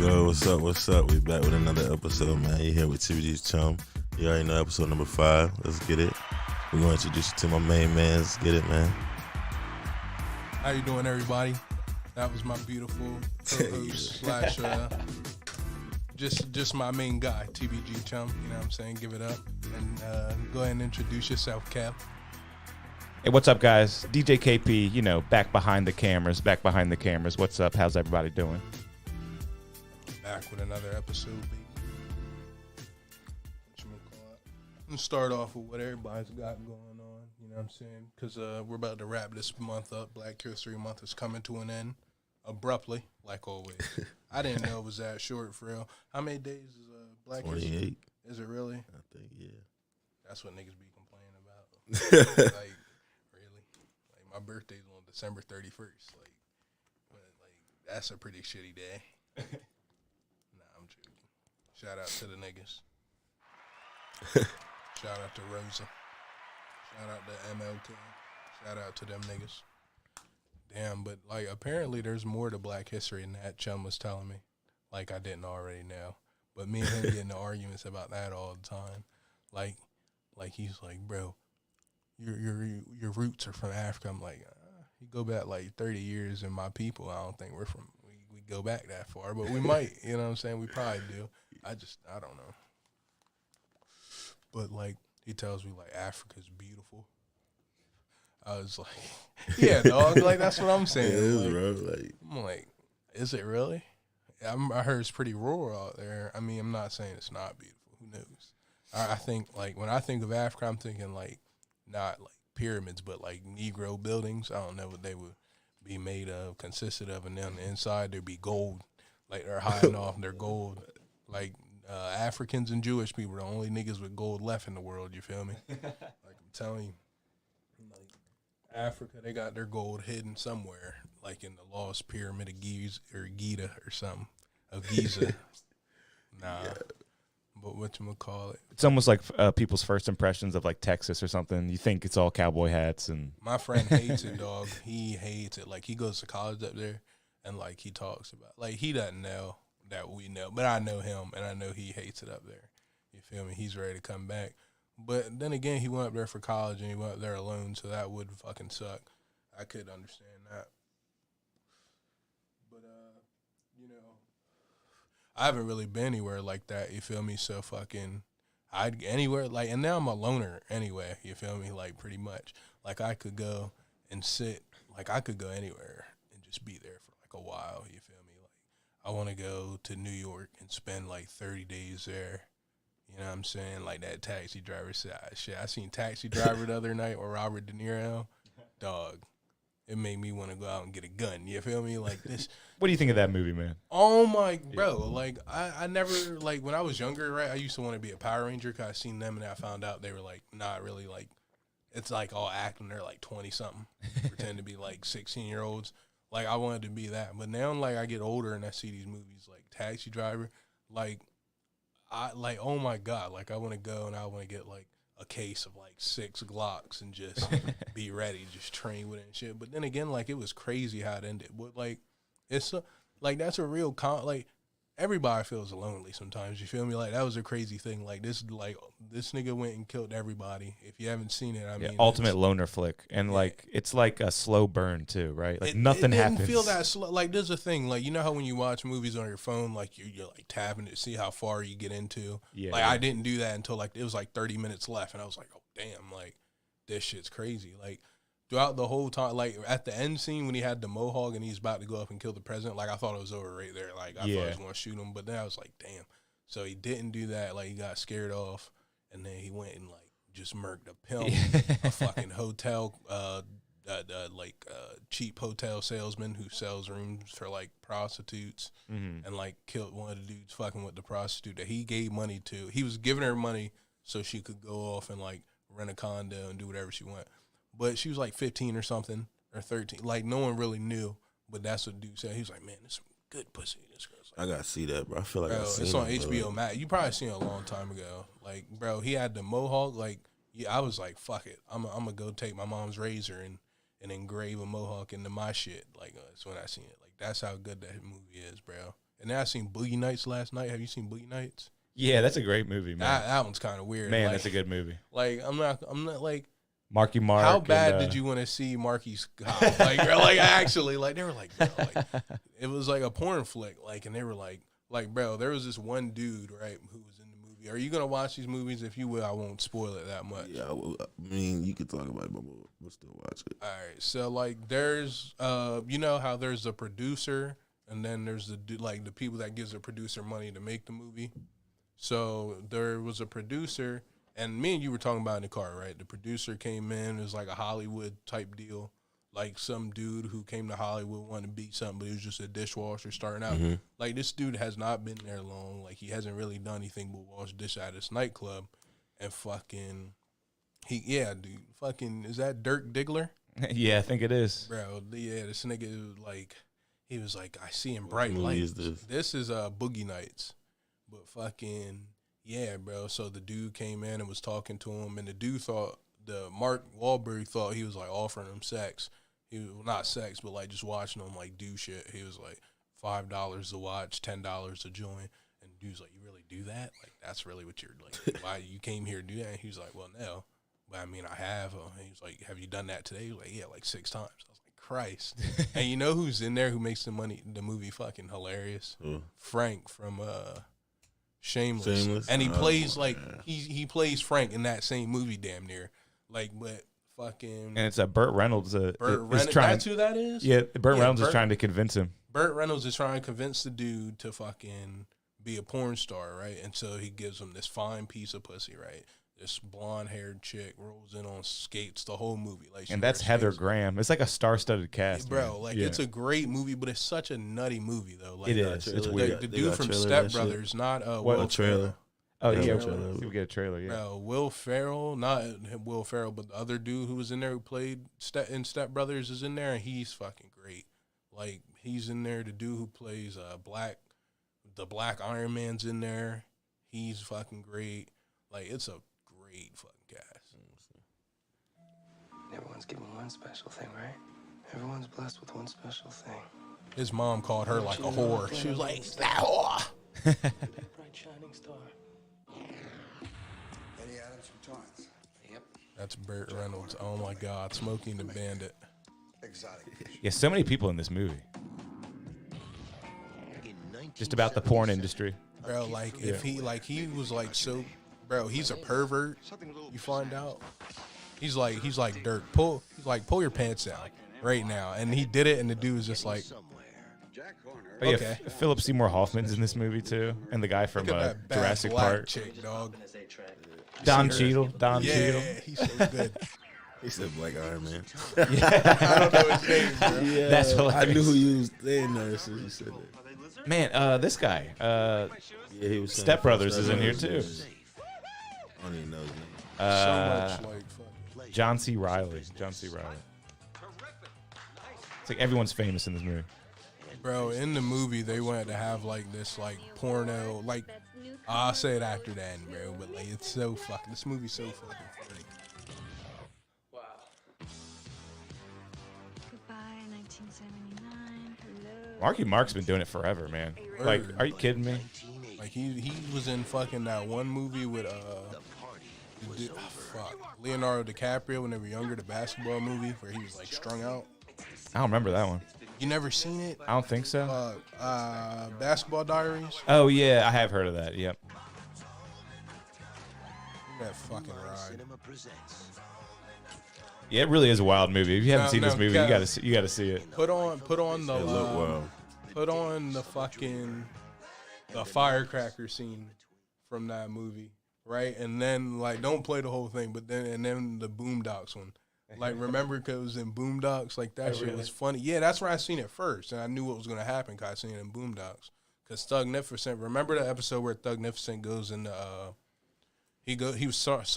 Yo, what's up? What's up? We back with another episode, man. You here with TBG Chum. You already know episode number 5. Let's get it. We're going to introduce you to my main man. Let's get it, man. How you doing, everybody? That was my beautiful co-host slash just my main guy, TBG Chum. You know what I'm saying? Give it up and go ahead and introduce yourself, Kev. Hey, what's up, guys? DJ KP, back behind the cameras. What's up? How's everybody doing? Back with another episode, baby. I'm gonna start off with what everybody's got going on. You know what I'm saying? Because we're about to wrap this month up. Black History Month is coming to an end abruptly, like always. I didn't know it was that short, for real. How many days is Black 28. History? Is it really? I think, yeah. That's what niggas be complaining about. Like, really? Like, my birthday's on December 31st. But that's a pretty shitty day. Nah, I'm joking. Shout out to the niggas. Shout out to Rosa. Shout out to MLK. Shout out to them niggas. Damn, but apparently there's more to Black History than that. Chum was telling me, I didn't already know. But me and him get into arguments about that all the time. Like he's like, bro, your roots are from Africa. I'm like, you go back 30 years, and my people, I don't think we go back that far, but we might. You know what I'm saying? We probably do. I don't know. But he tells me Africa's beautiful. I was like, yeah, dog. That's what I'm saying. Yeah, it is, bro. I'm like, is it really? I heard it's pretty rural out there. I mean, I'm not saying it's not beautiful. Who knows? I think when I think of Africa, I'm thinking not pyramids, but Negro buildings. I don't know what they would be made of, consisted of, and then on the inside there'd be gold. They're hiding off their gold. Africans and Jewish people are the only niggas with gold left in the world, you feel me? I'm telling you. Africa, they got their gold hidden somewhere, in the lost pyramid of Giza or something. Of Giza. Nah. Yeah. But whatchamacallit? It's almost like people's first impressions of Texas or something. You think it's all cowboy hats and... My friend hates it, dog. He hates it. He goes to college up there and he talks about he doesn't know that we know, but I know him and I know he hates it up there. You feel me? He's ready to come back. But then again, he went up there for college and he went up there alone, so that would fucking suck. I could understand that. But I haven't really been anywhere like that, you feel me? So I'd anywhere and now I'm a loner anyway, you feel me? Pretty much. I could go and sit, I could go anywhere and just be there for a while, you feel me? I want to go to New York and spend 30 days there. You know what I'm saying? That Taxi Driver said, shit, I seen Taxi Driver the other night with Robert De Niro. Dog, it made me want to go out and get a gun. You feel me? This. What do you think of that movie, man? Oh, my, bro. I never, when I was younger, right, I used to want to be a Power Ranger because I seen them and I found out they were, not really, it's, all acting. They're, 20-something, pretend to be, 16-year-olds. I wanted to be that. But now, I get older and I see these movies Taxi Driver, oh my God, I want to go and I want to get a case of 6 Glocks and just be ready, just train with it and shit. But then again, it was crazy how it ended. But it's that's a real everybody feels lonely sometimes. You feel me? That was a crazy thing. This nigga went and killed everybody. If you haven't seen it, I mean, ultimate loner flick, and it's a slow burn too, right? Nothing it happens. Didn't feel that slow. There's a thing. You know how when you watch movies on your phone, you're tapping to see how far you get into. Yeah. I didn't do that until it was 30 minutes left, and I was like, oh damn, this shit's crazy. Throughout the whole time, at the end scene when he had the mohawk and he's about to go up and kill the president, I thought it was over right there. I thought he was going to shoot him, but then I was like, damn. So he didn't do that. He got scared off, and then he went and just murked a pimp, a fucking hotel, cheap hotel salesman who sells rooms for prostitutes, and killed one of the dudes fucking with the prostitute that he gave money to. He was giving her money so she could go off and rent a condo and do whatever she wanted. But she was 15 or something, or 13. No one really knew, but that's what dude said. He was like, man, this is some good pussy. This girl's I gotta see that, bro. I feel I've seen it's on it, HBO Max. You probably seen it a long time ago. Bro, he had the mohawk. I was like, fuck it. I'm gonna go take my mom's razor and engrave a mohawk into my shit. That's when I seen it. That's how good that movie is, bro. And then I seen Boogie Nights last night. Have you seen Boogie Nights? Yeah, that's a great movie, man. That one's kind of weird. Man, like, that's a good movie. Like I'm not like. Marky Mark. How bad did you want to see Marky Scott? Like actually, like they were like, bro, like it was like a porn flick, like, and they were like, bro, there was this one dude, right, who was in the movie. Are you gonna watch these movies? If you will, I won't spoil it that much. Yeah, I mean, you could talk about it, but we'll still watch it. All right, so like, there's, you know how there's a producer, and then there's the people that gives the producer money to make the movie. So there was a producer. And me and you were talking about in the car, right? The producer came in. It was like a Hollywood type deal. Like some dude who came to Hollywood wanted to be something, but he was just a dishwasher starting out. Mm-hmm. Like this dude has not been there long. Like he hasn't really done anything but wash dish at this nightclub. And fucking, is that Dirk Diggler? Yeah, I think it is. Bro, yeah, this nigga, like, he was like, I see in bright movie light. is this? This is Boogie Nights. But fucking... Yeah, bro. So the dude came in and was talking to him, and the dude Mark Wahlberg thought he was like offering him sex. He was not sex, but like just watching him like do shit. He was like $5 to watch, $10 to join, and the dude's like, "You really do that? Like that's really what you're like? Why you came here to do that?" And he was like, "Well, no, but I mean I have." And he was like, "Have you done that today?" He was like, "Yeah, like 6 times." I was like, "Christ!" And you know who's in there who makes the movie fucking hilarious? Frank from Shameless. And he plays like he plays Frank in that same movie damn near. Like, but fucking, And it's Burt Reynolds. That's who that is? Yeah, Burt Reynolds is trying to convince him. Burt Reynolds is trying to convince the dude to fucking be a porn star, right? And so he gives him this fine piece of pussy, right? This blonde-haired chick rolls in on skates the whole movie. Like, And that's Heather Graham. It's like a star-studded cast, bro. man. Like, Yeah. it's a great movie, but it's such a nutty movie, though. Like, It is. It's weird. The dude from Step Brothers, not Will trailer. Oh, Yeah, yeah. trailer. We get a trailer, yeah. Bro, Will Ferrell, not Will Ferrell, but the other dude who was in there who played in Step Brothers is in there, and he's fucking great. Like, he's in there. The dude who plays the Black Iron Man's in there. He's fucking great. Like, it's a great fucking cast. Everyone's given one special thing, right? Everyone's blessed with one special thing. His mom called her like a whore. She was like, that whore. Bright shining star. Eddie Adams from Torrance. Yep. That's Burt Reynolds. Oh my God, Smokey and the Bandit. Exotic fish. Yeah, so many people in this movie. Just about the porn industry. Bro, like if he was like so, bro, he's a pervert. You find out. He's like Dirk. Pull your pants down right now, and he did it, and the dude was just like, Jack Horner. Oh, yeah, Okay. Philip Seymour Hoffman's in this movie, too. And the guy from look at that bad Jurassic black Park. chick, dog. Don Cheadle. Don Cheadle. Yeah, he's so good. He said Black Iron Man. I don't know his name, bro. Yeah, That's I hilarious. knew who you was saying there as soon as you said that. Man, this guy. Yeah, he was saying Step Brothers Step is in here, Brothers. too. I don't even know his name. So much like fucking. John C. Reilly. It's like everyone's famous in this movie. Bro, in the movie, they wanted to have like this like porno, like I'll say it after that, bro. But like, it's so fucking. This movie's so fucking funny. Wow. Goodbye, 1979. Hello. Marky Mark's been doing it forever, man. Like, are you kidding me? Like he was in fucking that one movie with Leonardo DiCaprio when they were younger, the basketball movie where he was like strung out. I don't remember that one. You never seen it? I don't think so. Basketball Diaries. Oh, yeah, I have heard of that. Yep. That fucking ride. Yeah, it really is a wild movie. If you haven't seen this movie, you Kev. gotta see it. Put on the It looked wild. put on the fucking the firecracker scene from that movie, right? And then like don't play the whole thing, but then the Boondocks one. Like remember because it was in Boondocks, like that shit was funny. Yeah, that's where I seen it first, and I knew what was gonna happen because I seen it in Boondocks. Because Thugnificent, remember the episode where Thugnificent goes into he started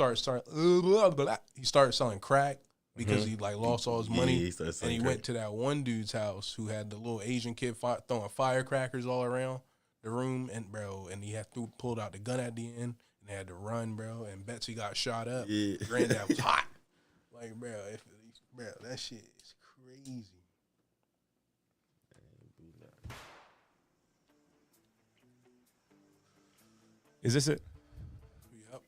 selling crack because he like lost all his money, he started and selling he crack. went to that one dude's house who had the little Asian kid throwing firecrackers all around the room, and he had pulled out the gun at the end, and they had to run, bro. And Betsy got shot up. Yeah. Granddad was hot. Like, bro, that shit is crazy. Is this it? Yep.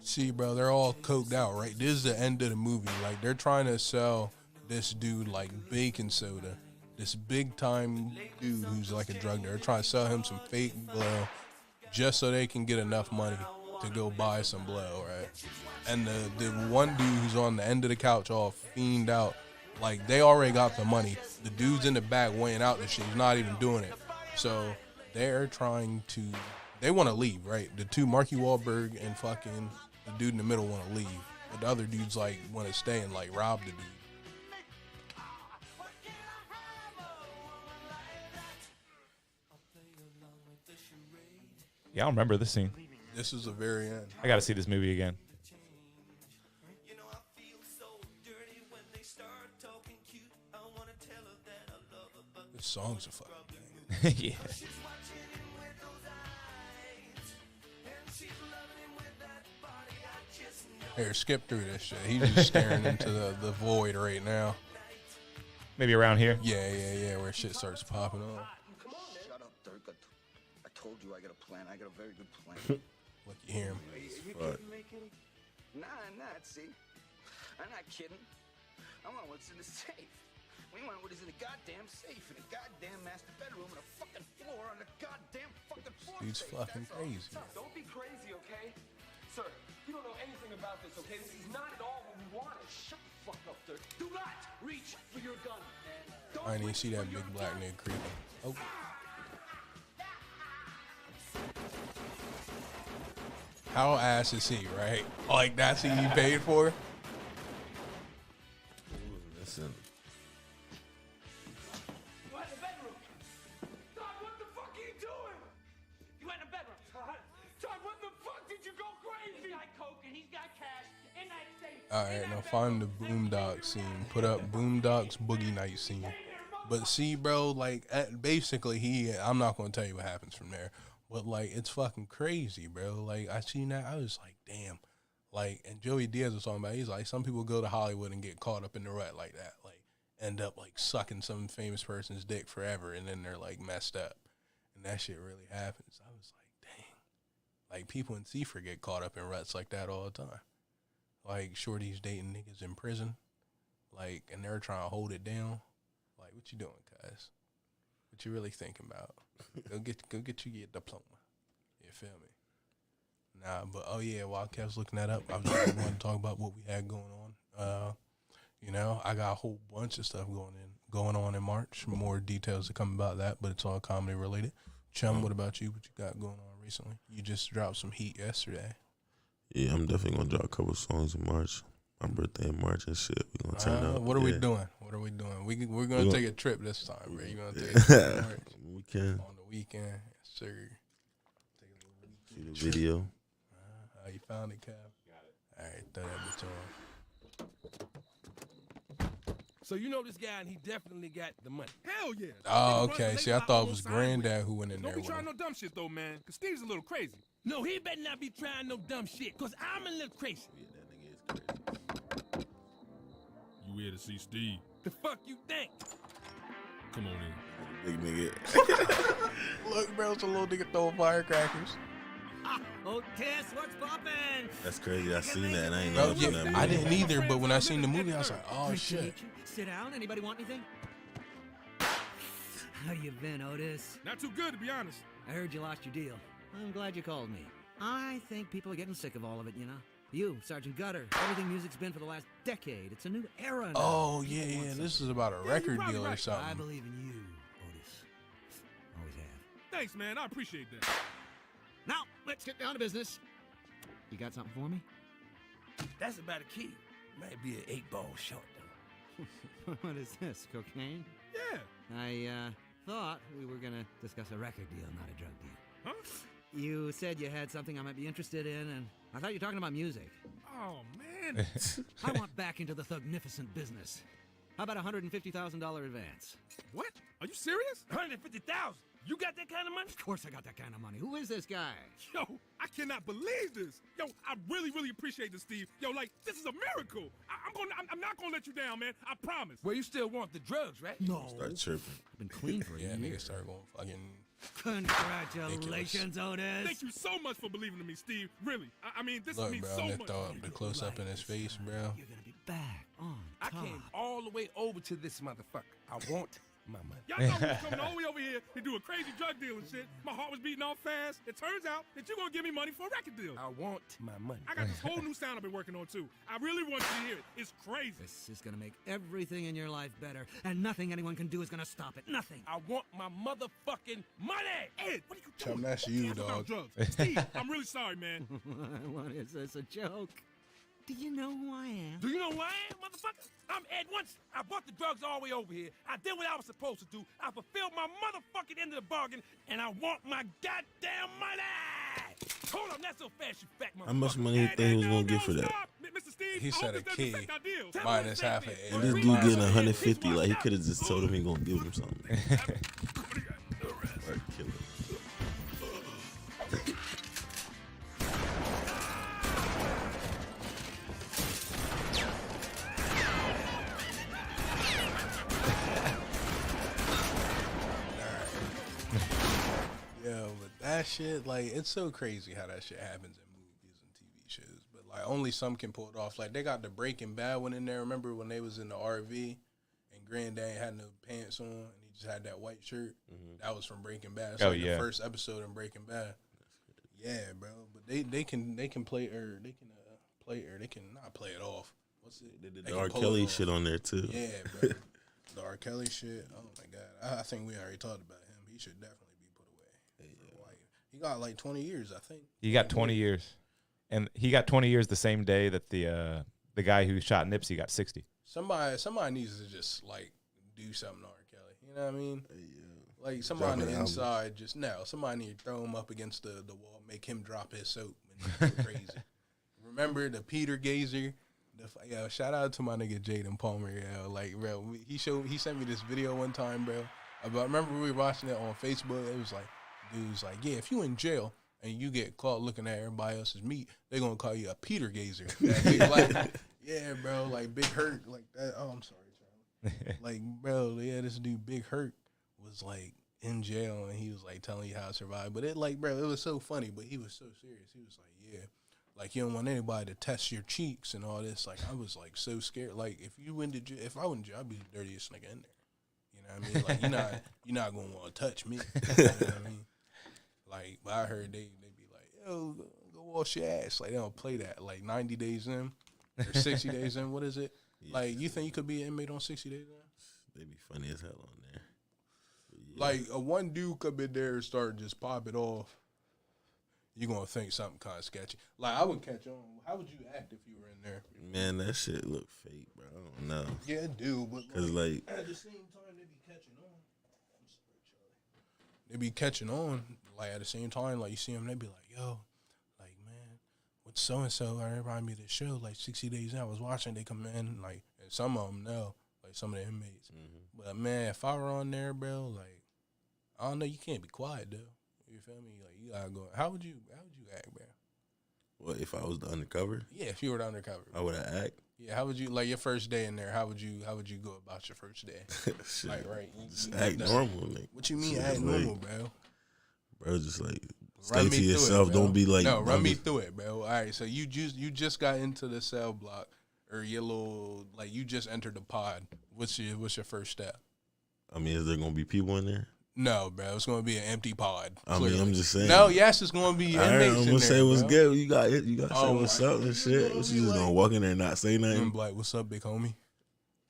See, bro, they're all coked out, right? This is the end of the movie. Like, they're trying to sell this dude like baking soda. This big time dude who's like a drug dealer. They're trying to sell him some fake blow just so they can get enough money to go buy some blow, right? And the one dude who's on the end of the couch all fiend out, like they already got the money. The dude's in the back weighing out this shit. He's not even doing it. So they're trying to, they want to leave, right? The two, Marky Wahlberg and fucking the dude in the middle want to leave. But the other dudes like want to stay and like rob the dude. Yeah, I don't remember this scene. This is the very end. I got to see this movie again. This song's a fucking thing. Yeah. Here, skip through this shit. He's just staring into the void right now. Maybe around here. Yeah, where shit starts popping off. Shut up, Dirk. I told you I got a plan. I got a very good plan. Look, you hear him. Fuck. Nah, I'm not, see? I'm not kidding. I want what's in the safe. We want what is in the goddamn safe, in the goddamn master bedroom, and a fucking floor on the goddamn fucking floor. Dude's safe. fucking That's all. crazy. Don't be crazy, okay? Sir, you don't know anything about this, okay? This is not at all what we wanted. Shut the fuck up, Dirk. Do not reach for your gun. Don't I didn't reach see that for your big black gun. nigga creeping. Oh. How ass is he, right? Like, that's who you paid for? Listen. You in the bedroom. Todd, what the fuck are you doing? You in the bedroom. Todd, what the fuck did you go crazy? He's got coke and he's got cash in that safe. Alright, now find the Boondocks scene. Put up Boondocks Boogie Night scene. But see, bro, like, basically, I'm not going to tell you what happens from there. But, like, it's fucking crazy, bro. Like, I seen that. I was like, damn. Like, and Joey Diaz was talking about, he's like, some people go to Hollywood and get caught up in the rut like that. Like, end up, like, sucking some famous person's dick forever, and then they're, like, messed up. And that shit really happens. I was like, dang. Like, people in Seaford get caught up in ruts like that all the time. Like, shorties dating niggas in prison. Like, and they're trying to hold it down. Like, what you doing, cuz? What you really thinking about? Go get you your diploma. You feel me? Nah, but oh yeah, while Kev's looking that up, I was just want to talk about what we had going on. You know, I got a whole bunch of stuff going on in March. More details to come about that, but it's all comedy related. Chum, what about you? What you got going on recently? You just dropped some heat yesterday. Yeah, I'm definitely gonna drop a couple songs in March. My birthday in March and shit. We gonna turn up. What are we yeah. doing? What are we doing? We're gonna We take a trip this time, bro. You gonna take a trip in March We can on the weekend, yes, sir. Take a little weekend shoot a video. How you found it, Kev? Got it. All right, throw that bitch on. So you know this guy, and he definitely got the money. Hell yeah. Oh, okay. See, I thought it was Granddad who went in there Don't be with trying him. no dumb shit though, man. Cause Steve's a little crazy. No, he better not be trying no dumb shit. Cause I'm a little crazy. Yeah, that nigga is crazy. You here to see Steve? The fuck you think? Come on in. Big nigga. Look, bro, it's a little nigga throwing firecrackers. Oh, Tess, what's poppin'? That's crazy. I seen that and I ain't Bro, know yeah, that I movie. didn't either, but when I seen the movie, I was like, oh, shit. Sit down. Anybody want anything? How you been, Otis? Not too good, to be honest. I heard you lost your deal. I'm glad you called me. I think people are getting sick of all of it, you know? You, Sergeant Gutter, everything music's been for the last decade. It's a new era now. Oh, yeah, this is about a record probably deal or right. I something. believe in you, Otis. Always have. Thanks, man. I appreciate that. Now, let's get down to business. You got something for me? That's about a key. Might be an 8-ball short, though. What is this, cocaine? Yeah. I, thought we were gonna discuss a record deal, not a drug deal. Huh? You said you had something I might be interested in, and I thought you were talking about music. Oh, man. I want back into the thugnificent business. How about a $150,000 advance? What? Are you serious? $150,000? You got that kind of money? Of course I got that kind of money. Who is this guy? Yo, I cannot believe this. Yo, I really, really appreciate this, Steve. Yo, like, this is a miracle. I'm not gonna let you down, man. I promise. Well, you still want the drugs, right? No. Start chirping. I've been clean for a Yeah, year. niggas start going fucking. Congratulations, Otis. Thank you so much for believing in me, Steve. Really. I mean, this Look, means bro, so they much. throw up the close up in his face, bro. You're gonna be back on I top. came all the way over to this motherfucker. I want my money. Y'all thought we was coming all the way over here to do a crazy drug deal and shit. My heart was beating all fast. It turns out that you're gonna give me money for a record deal. I want my money. I got this whole new sound I've been working on too. I really want you to hear it. It's crazy. This is gonna make everything in your life better, and nothing anyone can do is gonna stop it. Nothing. I want my motherfucking money. Ed, what are you Chum, doing? that's Who you, cares about dog. drugs? Steve, I'm really sorry, man. What is this, a joke? Do you know who I am? Do you know who I am, motherfucker? I'm Ed Once. I brought the drugs all the way over here. I did what I was supposed to do. I fulfilled my motherfucking end of the bargain, and I want my goddamn money. Hold on, not so fast, you fat motherfucker. How much money you think he was gonna get for that? Stop. Mr. Steve, He I said hope a this doesn't key affect our deal. Tell me minus the same half thing. an And this dude getting 150. Like he could have just told him he gonna give him something. Or kill him. Yeah, but that shit, like, it's so crazy how that shit happens in movies and TV shows. But, like, only some can pull it off. Like, they got the Breaking Bad one in there. Remember when they was in the RV and Granddad had no pants on and he just had that white shirt? That was from Breaking Bad. It's Oh, like yeah. the first episode in Breaking Bad. Yeah, bro. But they can play or they can play or they can not play it off. What's it? They did They the can R. pull Kelly it off. shit on there too. Yeah, bro. The R. Kelly shit. Oh my god. I think we already talked about him. He should definitely be put away. Like, he got like 20 years, I think. He got 20 years, and he got 20 years the same day that the guy who shot Nipsey got 60. Somebody needs to just like do something to R. Kelly. You know what I mean? Like somebody on Dropping the albums. inside, just now. Somebody need to throw him up against the wall, make him drop his soap and go crazy. Remember the Peter Gazer? Yo, shout out to my nigga Jaden Palmer. Yo, like, bro, he sent me this video one time, bro. Remember we were watching it on Facebook. It was like, dude's like, yeah, if you in jail and you get caught looking at everybody else's meat, they gonna call you a Peter Gazer. Like, yeah, bro, like Big Hurt, like that. Oh, I'm sorry, Charlie. Like, bro, yeah, this dude Big Hurt was like in jail and he was like telling you how to survive. But it, like, bro, it was so funny, but he was so serious. He was like, yeah, like you don't want anybody to test your cheeks and all this. Like, I was like so scared. Like, if I went to jail, I'd be the dirtiest nigga in there. You know what I mean? Like, you're not gonna want to touch me. You know what I mean? Like, but I heard they be like, yo, go wash your ass. Like, they don't play that. Like 90 days in or 60 days in. What is it? Yeah. Like, you think you could be an inmate on 60 days in? They be funny as hell on there. Like, one dude come in there and start just pop it off. You're going to think something kind of sketchy. Like, I would catch on. How would you act if you were in there? Man, that shit look fake, bro. I don't know. Yeah, it do. But Cause like, at the same time, they be catching on. I'm sorry, Charlie. They be catching on. Like, at the same time, like, you see them, they be like, yo, like, man, with so-and-so, everybody me this show, like, 60 days in, I was watching, they come in, like, and some of them know, like, some of the inmates. But, man, if I were on there, bro, like, I don't know, you can't be quiet, though. You feel me? Like, you gotta go. How would you act, bro? what if I was the undercover? Yeah, if you were the undercover. How would I act? Yeah, how would you, like, your first day in there, how would you go about your first day? Shit. Like, right. Just act normal. Like, What you mean shit, act like, normal, bro? Bro, just like stay Run me to through yourself. it, bro. Don't be like no. Run me through it, bro. All right, so you just got into the cell block or your little, like, you just entered the pod. What's your first step? I mean, is there gonna be people in there? No, bro. It's gonna be an empty pod. I mean, I'm just saying. No, yes, it's gonna be All right, inmates I'm in gonna there, say what's bro. good. You got it. You got to say Oh, what's my up and God. shit. What you just gonna walk in there and not say You gonna nothing? be like, "What's up, big homie?"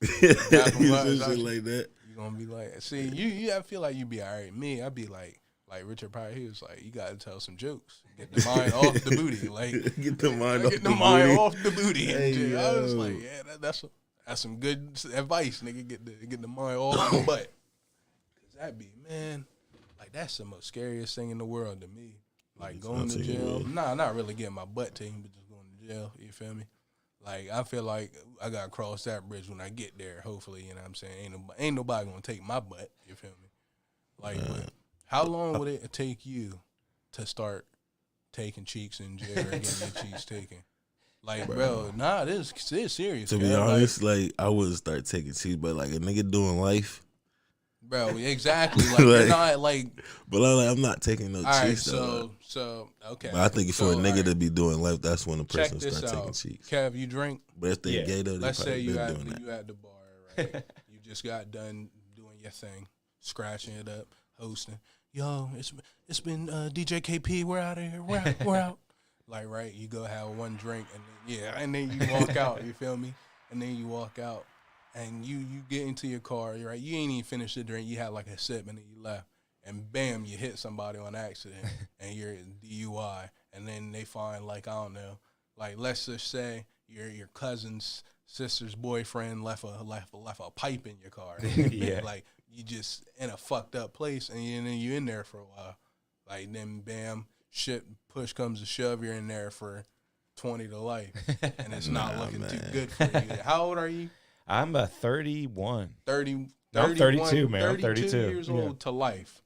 You That's say what- shit like that. You gonna be like, see, you. I feel like you be all right. Me, I'd be like Richard Pryor. He was like, you gotta tell some jokes, get the mind off the booty, like Get the mind off get the the mind booty. off the booty. Hey, I was yo. like, yeah, that's some good advice, nigga. Get the mind off the butt. Cause that be, man, like that's the most scariest thing in the world to me. Like going to Something, jail. yeah. Nah, not really getting my butt taken, but just going to jail. You feel me? Like I feel like I gotta cross that bridge when I get there. Hopefully, you know what I'm saying. Ain't nobody gonna take my butt. You feel me? Like, but how long would it take you to start taking cheeks in jail or getting your cheeks taken. Like, bro, nah, this is serious. To be man. honest, like I wouldn't start taking cheese, but like a nigga doing life, bro, exactly. Like, Like- you're not like. but I'm not taking no All right, cheeks though. so okay. But I think for a So, nigga all right, to be doing life, that's when a check person this start taking out. cheeks. Kev, you drink? But if they Yeah. gay though, they Let's say probably you been at doing that. you at the bar, right? You just got done doing your thing, scratching it up, hosting. Yo, it's been DJ KP. We're out of here. We're out. Like, right? You go have one drink and then you walk out. You feel me? And then you walk out and you get into your car. Right? You ain't even finished the drink. You had like a sip and then you left. And bam, you hit somebody on accident and you're in DUI. And then they find like, I don't know, like let's just say your cousin's sister's boyfriend left a pipe in your car. Yeah. Like you just in a fucked up place and then you in there for a while. Like then bam, shit push comes to shove, you're in there for 20 to life. And it's not Nah, looking man. too good for you. How old are you? I'm 31. 30, No, I'm 32, man. I'm 32. years old to life.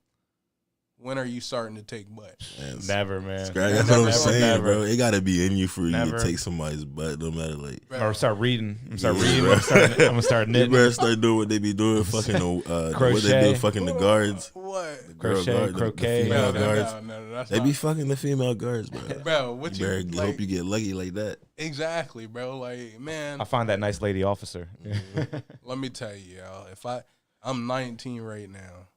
When are you starting to take butt? Man, Never, man. Scrag, that's what I'm Never, saying, never. bro. It gotta be in you for you Never. to take somebody's butt, no matter like. Or start reading. I'm start Yeah, reading. bro. I'm gonna start You knitting. better start doing what they be doing, fucking what they Crochet. do, fucking the guards, What? the girl Crochet, guard, the croquet. female No, guards. that's They not. be fucking the female guards, bro. Bro, what You better you like, hope you get lucky like that. exactly, bro. Like, man, I find that nice lady officer. let me tell you, y'all. If I'm 19 right now,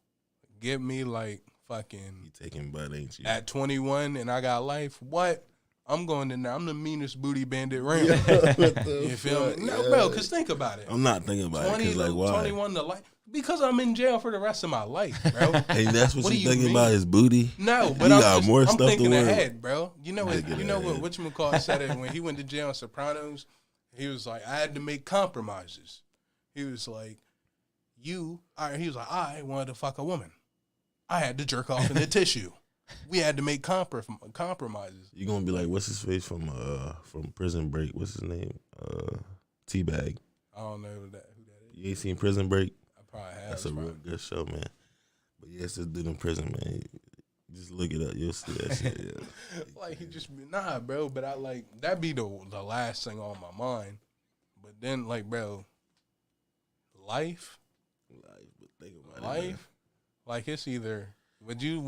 give me like fucking You taking butt, ain't you? at 21 and I got life. What? I'm going in there. I'm the meanest booty bandit around. You feel me? No, bro. Cause think about it. I'm not thinking about it. 20 Cause like, why? 21 to life. Because I'm in jail for the rest of my life, bro. Hey, that's what, What do you you thinking mean? about? His booty? No, but You I'm, got just, more I'm stuff to thinking worry ahead, bro. You know what? Thinking You know ahead. what? Whatchamacallit said it when he went to jail in Sopranos. He was like, I had to make compromises. He was like, he was like, I wanted to fuck a woman. I had to jerk off in the tissue. We had to make compromises. You gonna be like, what's his face from Prison Break? What's his name? Teabag. I don't know who that is. You ain't seen Prison Break? I probably have. That's a real good show, man. But yeah, it's this dude in prison, man. Just look it up, you'll see that shit. Yeah. Like he just nah, bro. But I like that be the last thing on my mind. But then like, bro, life, But think about it, man. life, like it's either would you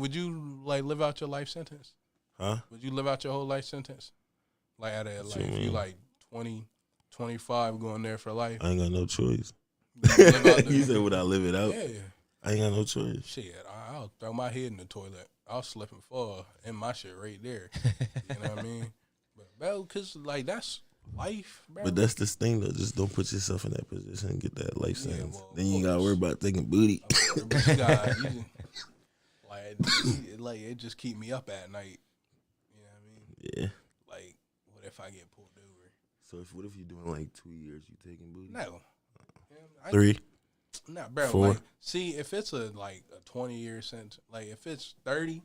like live out your life sentence? Huh? Would you live out your whole life sentence? Like at a What like you if you mean? like 20, 25 going there for life. I ain't got no choice. You live out the- You said would I live it out? Yeah. I ain't got no choice. Shit, I'll throw my head in the toilet. I'll slip and fall and my shit right there. You know what I mean? But bro, cause like that's life, bro. But that's this thing though. Just don't put yourself in that position and get that life Yeah, sentence. well, Then you of gotta course. worry about taking booty. But you got like it just keep me up at night. You know what I mean? Yeah. Like, what if I get pulled over? So what if you doing like 2 years? You taking booty? No. I- 3. Nah, bro. 4. Like, see, if it's a 20-year sentence, like if it's 30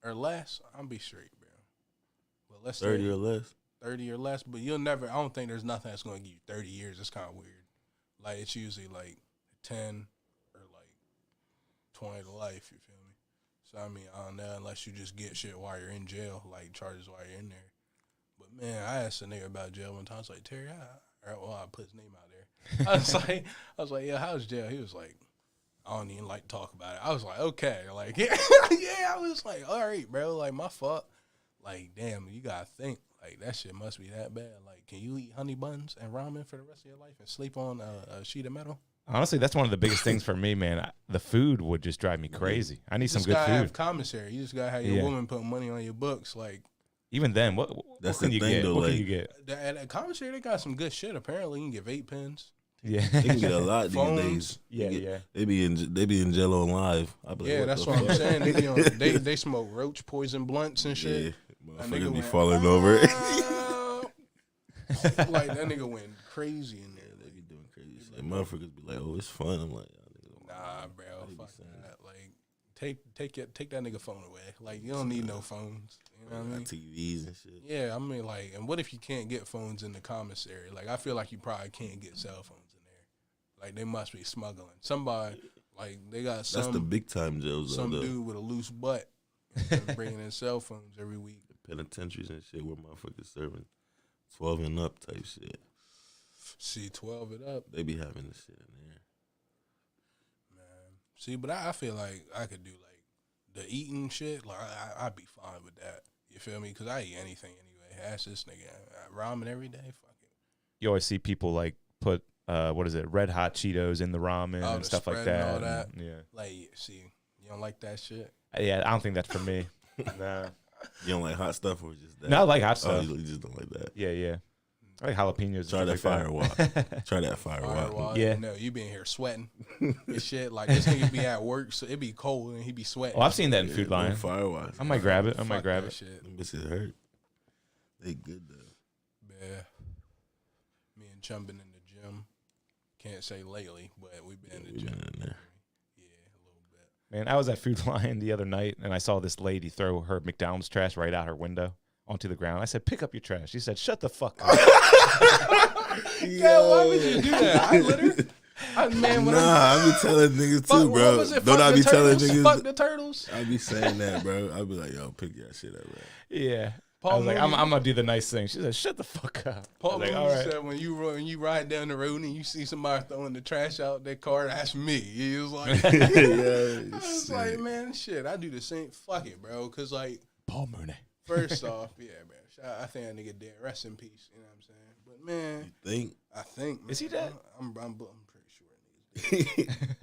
or less, I'll be straight, bro. But let's 30 say or less. 30 or less, but you'll never. I don't think there's nothing that's going to give you 30 years. It's kind of weird. Like it's usually like 10 or like 20 to life. You feel me? So I mean, I don't know unless you just get shit while you're in jail, like charges while you're in there. But man, I asked a nigga about jail one time. I was like, Terry, I put his name out there. I was like, yeah, how's jail? He was like, I don't even like to talk about it. I was like, okay, like yeah, I was like, all right, bro, like my fault. Like, damn, you gotta think. Like, that shit must be that bad. Like, can you eat honey buns and ramen for the rest of your life and sleep on a sheet of metal? Honestly, that's one of the biggest things for me, man. The food would just drive me crazy. I need You some just good gotta have food. commissary. You just gotta have your Yeah. woman put money on your books. Like, Even then, what That's can the you thing, get? though, What can like- you get? at commissary, they got some good shit. Apparently, you can get vape pens. Yeah, They can get a lot these Phones. days. Yeah, They get- yeah. They be in Jello and Live. I be like, Yeah, that's the what I'm fuck? saying. They, be on, they smoke roach poison blunts and shit. Yeah, That motherfuckers be went, falling over. "Ah." Like, that nigga went crazy in there. They be doing crazy shit. Motherfuckers be like, oh, it's fun. I'm like, Nah, bro, be fuck saying that. Like, take that nigga phone away. Like, you don't need no phones. You know what I mean? TVs and shit. Yeah, I mean, like, and what if you can't get phones in the commissary? Like, I feel like you probably can't get cell phones in there. Like, they must be smuggling. Somebody, like, they got That's the some big time jails. some though. dude with a loose butt and bringing in cell phones every week. penitentiaries and shit where motherfuckers serving 12 and up type shit. See, 12 it up. They be having this shit in there. Man. See, but I feel like I could do like the eating shit. Like I'd be fine with that. You feel me? Because I eat anything anyway. Ask this nigga. Ramen every day. Fuck it. You always see people like put what is it, red hot Cheetos in the ramen and stuff like that. And all that. Yeah. Like, see, you don't like that shit? Yeah, I don't think that's for me. Nah. You don't like hot stuff or just that? No, I like hot stuff. You just don't like that. Yeah. I like jalapenos. Try that like firewall. Try that firewall. Yeah. No, you be in here sweating and shit. Like, this nigga be at work, so it be cold and he be sweating. Oh, I've seen that in Food Lion. Firewall. I might grab it. Fuck that shit. Them bitches hurt. They good though. Yeah. Me and Chum been in the gym. Can't say lately, but we've been in the gym. Been in there. Man, I was at Food Lion the other night, and I saw this lady throw her McDonald's trash right out her window onto the ground. I said, pick up your trash. She said, shut the fuck up. Yeah, why would you do that? I literally... I be telling niggas too, bro. What was it? Don't Fuck I the be telling turtles? niggas? Fuck the turtles? I be saying that, bro. I be like, yo, pick your shit up, bro. Yeah. Paul I was like, Mooney- I'm going to do the nice thing. She said, shut the fuck up. Paul I was like, Mooney all right. said when you ride down the road and you see somebody throwing the trash out their car, that's me. He was like, I was like, man, shit, I do the same. Fuck it, bro. Because, like, Paul Mooney. First off, yeah, man. I think that nigga dead. Rest in peace. You know what I'm saying? But, man. You think? I think. Man, Is he dead? I'm pretty sure he's dead.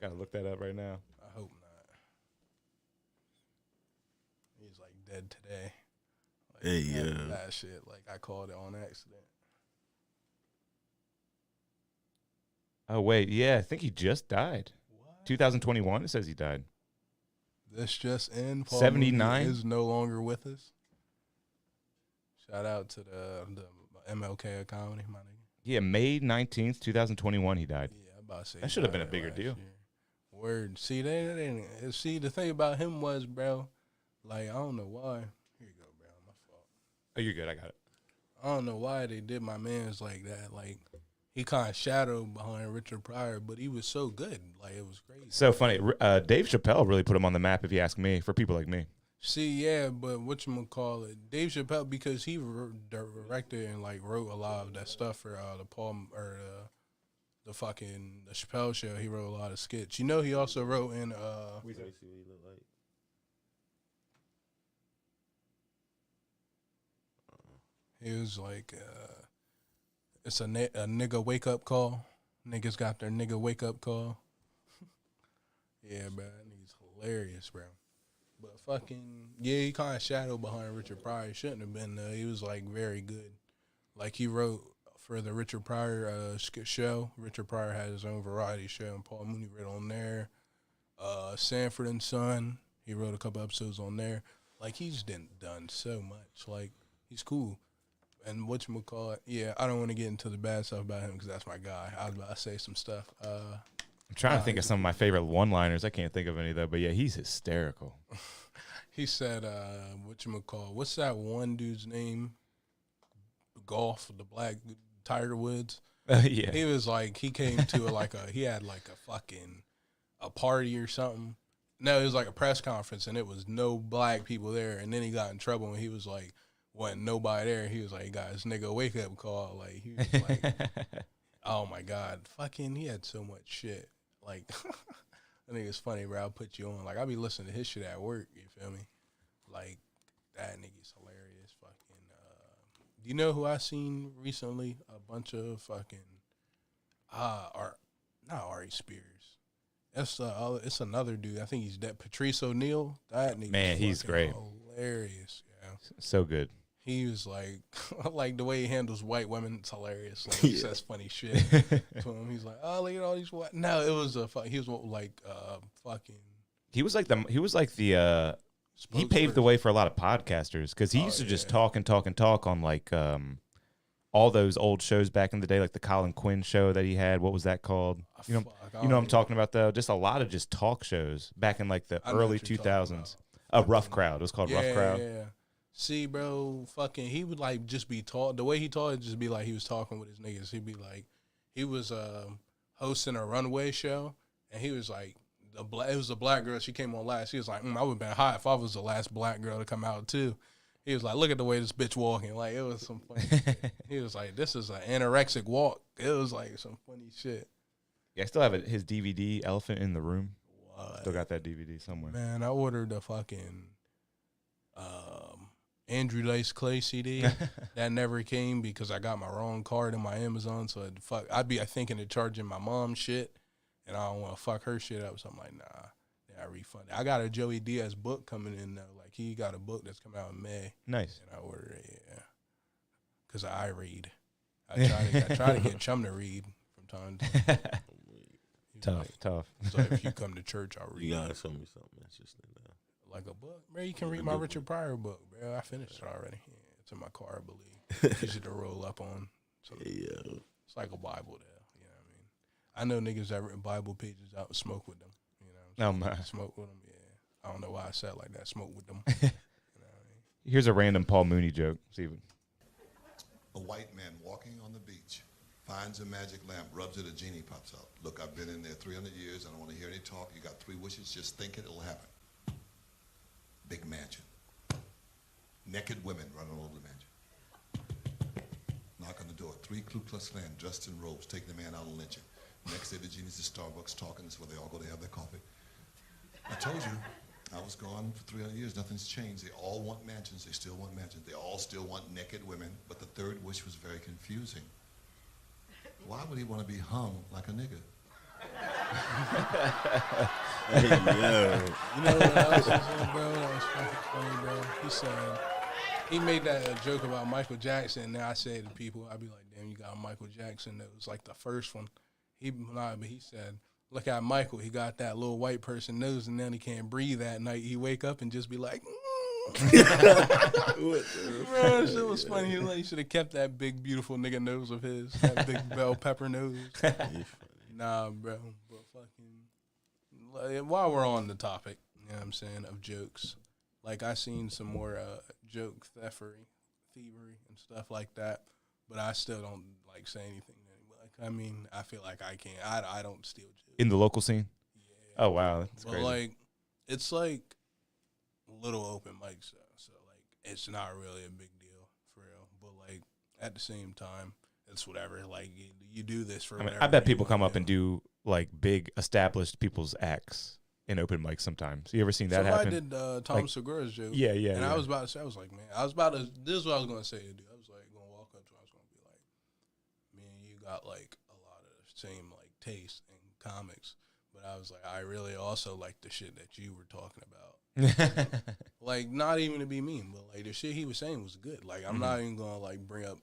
Gotta look that up right now. I hope not. He's, like, dead today. Like, Hey, yeah. That shit. Like, I called it on accident. Oh, wait. Yeah, I think he just died. What? 2021, it says he died. This just in. Paul 79 Mooney is no longer with us. Shout out to the MLK of comedy, my nigga. Yeah, May 19th, 2021, he died. Yeah, I'm about to say that should have been a bigger deal. Year. Word. See, they didn't. See, the thing about him was, bro, like, I don't know why. Here you go, bro. My fault. Oh, you're good. I got it. I don't know why they did my man's like that. Like, he kind of shadowed behind Richard Pryor, but he was so good. Like, it was crazy. So funny. Dave Chappelle really put him on the map, if you ask me, for people like me. See, yeah, but whatchamacallit, Dave Chappelle, because he directed and, like, wrote a lot of that stuff for the Chappelle Show. He wrote a lot of skits. You know, he also wrote in he was like it's a nigga wake up call. Niggas got their nigga wake up call. Yeah, bro, that nigga's hilarious, bro. But fucking, yeah, he kind of shadowed behind Richard Pryor. He shouldn't have been, though. He was, like, very good. Like, he wrote for the Richard Pryor show. Richard Pryor had his own variety show, and Paul Mooney wrote on there. Sanford and Son, he wrote a couple episodes on there. Like, he's done so much. Like, he's cool. And whatchamacallit, yeah, I don't want to get into the bad stuff about him because that's my guy. I was about to say some stuff. I'm trying to think of some of my favorite one-liners. I can't think of any, though. But, yeah, he's hysterical. He said, what's that one dude's name? Golf, the black Tiger Woods. Yeah. He was like, he came to he had like a party or something. No, it was like a press conference and it was no black people there. And then he got in trouble when he was like, wasn't nobody there. He was like, he got his nigga wake up call. Like, he was like, oh my God. Fucking, he had so much shit. Like, I think it's funny, bro. I'll put you on. Like, I'll be listening to his shit at work. You feel me? Like, that nigga's hilarious. Fucking, do you know who I seen recently? A bunch of fucking, not Ari Spears. It's another dude. I think he's dead. Patrice O'Neal. That nigga. Man, he's great. Hilarious. Yeah. So good. He was like, like the way he handles white women, it's hilarious. Like, he says funny shit to him. He's like, oh, look at all these white. No, it was he was like fucking. He was like the he paved the way for a lot of podcasters because he used to just talk on like all those old shows back in the day, like the Colin Quinn show that he had. What was that called? You know what I'm talking about though. Just a lot of just talk shows back in like the early 2000s. A Rough Crowd. It was called Rough Crowd. Yeah. See, bro, fucking, he would like just be talk. The way he talked, just be like he was talking with his niggas. He'd be like, he was hosting a runway show, and he was like it was a black girl. She came on last. He was like, I would have been hot if I was the last black girl to come out too. He was like, look at the way this bitch walking. Like, it was some funny shit. He was like, this is an anorexic walk. It was like some funny shit. Yeah, I still have his DVD, Elephant in the Room. What? Still got that DVD somewhere. Man, I ordered the fucking Andrew Dice Clay CD. That never came because I got my wrong card in my Amazon. So I'd be thinking of charging my mom shit, and I don't want to fuck her shit up. So I'm like, nah. I refunded. I got a Joey Diaz book coming in though. Like he got a book that's coming out in May. Nice. And I ordered it, yeah. Cause I read. I try to get Chum to read from time to time. Tough. So if you come to church, I'll read. You gotta show me something interesting though. Like a book, man. You can read my Richard Pryor book, bro. I finished it already. Yeah, it's in my car, I believe. Easy to roll up on. So yeah. It's like a Bible there. You know what I mean? I know niggas that written Bible pages out and smoke with them. Oh my! Smoke with them, yeah. I don't know why I said like that. Smoke with them. You know what I mean? Here's a random Paul Mooney joke. Steven. A white man walking on the beach finds a magic lamp, rubs it, a genie pops out. Look, I've been in there 300 years. I don't want to hear any talk. You got 3 wishes. Just think it. It'll happen. Big mansion. Naked women running all over the mansion. Knock on the door. 3 Ku Klux Klan dressed in robes, taking the man out and lynching. Next day, the genie's at Starbucks talking. This is where they all go to have their coffee. I told you, I was gone for 300 years. Nothing's changed. They all want mansions. They still want mansions. They all still want naked women. But the third wish was very confusing. Why would he want to be hung like a nigga? Hey, yo. You know what else was in, bro? That was fucking funny, bro. He said, he made that joke about Michael Jackson. Now I say to people, I'd be like, damn, you got Michael Jackson. That was like the first one. But he said, look at Michael. He got that little white person nose, and then he can't breathe at night. He wake up and just be like, Bro, that shit was funny. He should have kept that big, beautiful nigga nose of his. That big bell pepper nose. Nah, bro. But fucking, while we're on the topic, you know what I'm saying, of jokes, like I seen some more joke thievery and stuff like that, but I still don't like say anything. I mean, I feel like I can't. I don't steal jokes. In the local scene? Yeah. Oh, wow. That's crazy. Like, it's like little open mics, so, like, it's not really a big deal, for real. But, like, at the same time, it's whatever. Like, you do this for whatever. I bet people come up and do, like, big established people's acts in open mics sometimes. You ever seen that happen? I did Tom Segura's joke. Yeah. And I was about to say, I was like, man, this is what I was going to say, dude. I was, like, going to walk up to him. I was going to be like, man, you got like a lot of the same like taste in comics, but I was like, I really also like the shit that you were talking about. Like, not even to be mean, but like the shit he was saying was good. Like, I'm not even gonna like bring up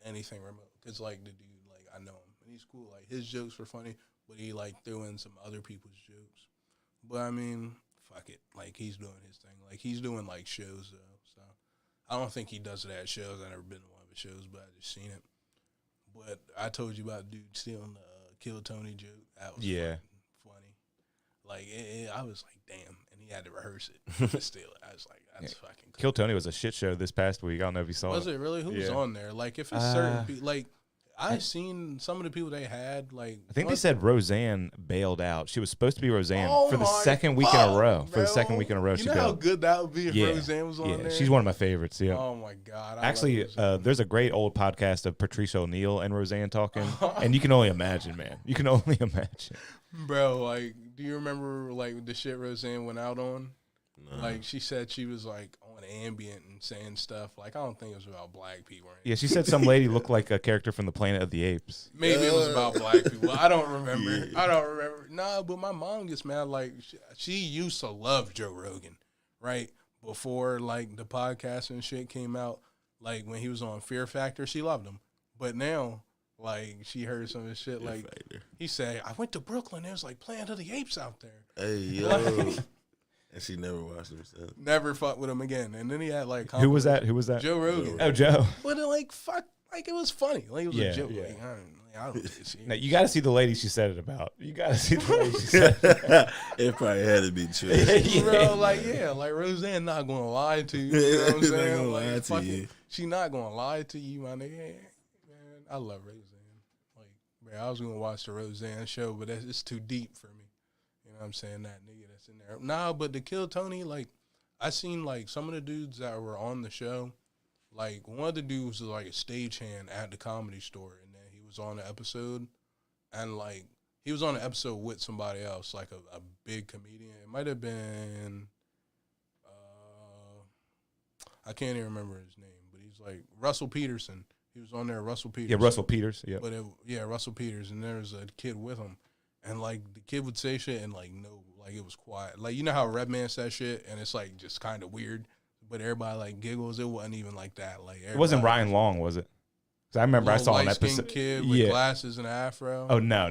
anything remote, because like the dude, like, I know him and he's cool. Like, his jokes were funny, but he like threw in some other people's jokes. But I mean, fuck it. Like, he's doing his thing. Like, he's doing like shows though, so I don't think he does it at shows. I've never been to one of his shows, but I just seen it. But I told you about dude stealing the Kill Tony joke. That was funny. Like, I was like, damn. And he had to rehearse it to steal it. I was like, that's fucking cool. Kill Tony was a shit show this past week. I don't know if you saw it. Was it really? Who was on there? Like, if it's certain people, like, I've seen some of the people they had, like... I think they said Roseanne bailed out. She was supposed to be Roseanne for the second week in a row. For the second week in a row, you know how good that would be if Roseanne was on there? She's one of my favorites, yeah. Oh, my God. Actually, there's a great old podcast of Patricia O'Neal and Roseanne talking, and you can only imagine, man. You can only imagine. Bro, like, do you remember, like, the shit Roseanne went out on? No. Like, she said she was, like, on Ambient and saying stuff. Like, I don't think it was about black people. Yeah, she said some lady looked like a character from the Planet of the Apes. Maybe it was about black people. I don't remember. Yeah. I don't remember. Nah, but my mom gets mad. Like, she used to love Joe Rogan, right? Before, like, the podcast and shit came out. Like, when he was on Fear Factor, she loved him. But now, like, she heard some of his shit. Like, he said, I went to Brooklyn. There's, like, Planet of the Apes out there. Hey, yo. And she never watched him since. Never fucked with him again. And then he had, like... Who was that? Joe Rogan. Oh, Joe. But, like, fuck. Like, it was funny. Like, it was a joke. Yeah. Like, I don't really see it. Now, you got to see the lady she said it about. You got to see the lady she said it about. It probably had to be true. Bro, like, like, Roseanne not going to lie to you. You know what I'm saying? Like, lie to you. She not going to lie to you, my nigga. Man, I love Roseanne. Like, man, I was going to watch the Roseanne show, but it's too deep for me. You know what I'm saying? That nigga that's in there. Nah, but to Kill Tony, like, I seen, like, some of the dudes that were on the show. Like, one of the dudes was, like, a stagehand at the Comedy Store, and then he was on the episode, and, like, he was on the episode with somebody else, like a big comedian. It might have been, I can't even remember his name, but he's, like, Russell Peterson. He was on there, Russell Peters. Yeah, Russell Peters, yeah. But, Russell Peters, and there was a kid with him, and, like, the kid would say shit, and, like, no, like, it was quiet. Like, you know how Redman says shit, and it's, like, just kind of weird? But everybody like giggles. It wasn't even like that. Like it wasn't Ryan Long, was it? Because I remember I saw an episode. Kid with glasses and an afro. Oh no.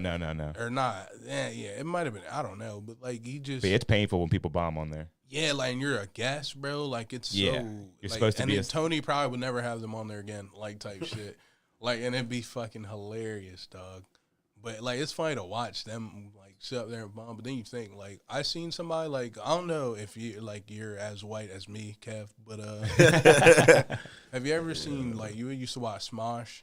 Or not? Yeah, it might have been. I don't know. But like he just. But it's painful when people bomb on there. Yeah, like and you're a guest, bro. Like it's so. You're like, supposed to and be. And Tony probably would never have them on there again, like type shit. Like and it'd be fucking hilarious, dog. But like it's funny to watch them like sit up there and bomb. But then you think like I seen somebody like I don't know if you're as white as me, Kev, but have you ever seen like you used to watch Smosh?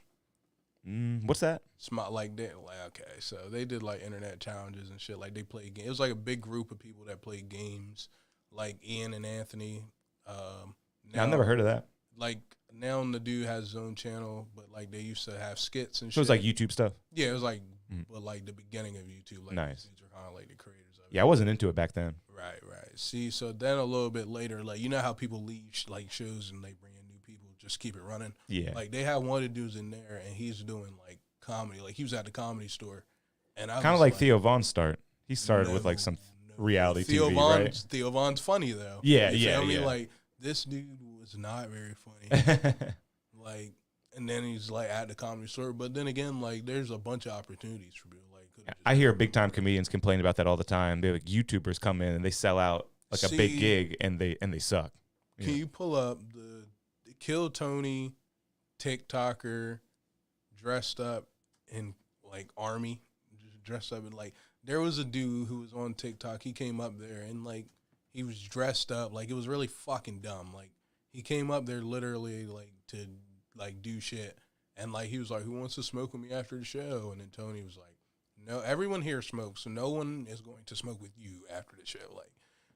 What's that? Like they like okay, so they did like internet challenges and shit. Like they played games. It was like a big group of people that played games. Like Ian and Anthony. I've never heard of that. Like now the dude has his own channel, but like they used to have skits and shit. So it was like YouTube stuff. Yeah, it was like, but like the beginning of YouTube. Like nice. These are kind of like the creators of it. Yeah, I wasn't into it back then. Right. See, so then a little bit later, like you know how people leave like shows and they bring in new people, just keep it running. Yeah. Like they had one of the dudes in there, and he's doing like comedy. Like he was at the Comedy Store, and I kind of like Theo Von's start. He started with like some reality TV, right? Theo Von's funny though. Yeah, you yeah. feel me? Like this dude was not very funny. Like, and then he's like at the Comedy Store. But then again, like there's a bunch of opportunities for people. Like, I hear big time comedians complain about that all the time. They like YouTubers come in and they sell out like a big gig and they suck. Can you pull up the Kill Tony TikToker dressed up in like army, just dressed up in like there was a dude who was on TikTok. He came up there and like he was dressed up like it was really fucking dumb. Like he came up there literally like to like do shit and like he was like, "Who wants to smoke with me after the show?" And then Tony was like, "No, everyone here smokes, so no one is going to smoke with you after the show."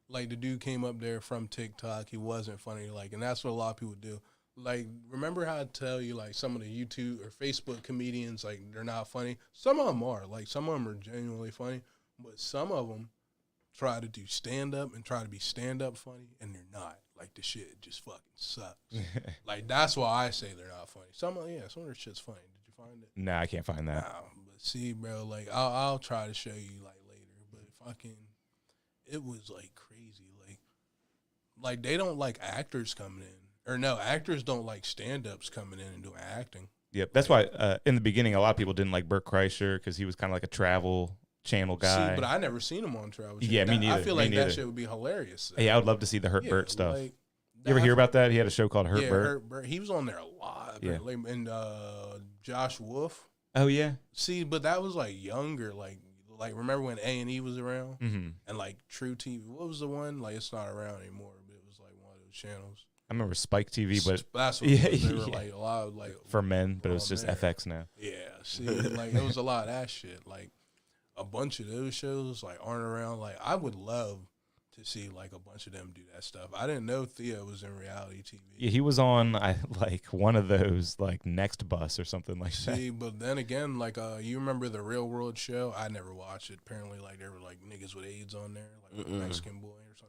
Like the dude came up there from TikTok. He wasn't funny. Like, and that's what a lot of people do. Like, remember how I tell you, like, some of the YouTube or Facebook comedians, like, they're not funny? Some of them are. Like, some of them are genuinely funny. But some of them try to do stand-up and try to be stand-up funny, and they're not. Like, the shit just fucking sucks. Like, that's why I say they're not funny. Some of their shit's funny. Did you find it? Nah, I can't find that. Nah, but see, bro, like, I'll try to show you, like, later. But fucking, it was, like, crazy. Like, they don't like actors coming in. Or no, actors don't like stand-ups coming in and doing acting. Yep, that's why in the beginning a lot of people didn't like Bert Kreischer because he was kind of like a travel channel guy. See, but I never seen him on Travel Channel. Yeah, me neither. I feel like that shit would be hilarious. Yeah, I would love to see the Hurt Bert stuff. Like, you ever hear about that? He had a show called Hurt Bert. Hurt Bert. He was on there a lot. Yeah. And Josh Wolf. Oh yeah. See, but that was like younger. Like remember when A&E was around mm-hmm. and like True TV. What was the one? Like it's not around anymore, but it was like one of those channels. I remember Spike TV, but that's what they were like a lot of like for men, but it was just there. FX now. Yeah, see, like it was a lot of that shit. Like a bunch of those shows like aren't around. Like I would love to see like a bunch of them do that stuff. I didn't know Theo was in reality TV. Yeah, he was on like one of those like Next Bus or something like that. See, but then again, like you remember the Real World show? I never watched it. Apparently, like there were like niggas with AIDS on there, like a Mexican boy or something.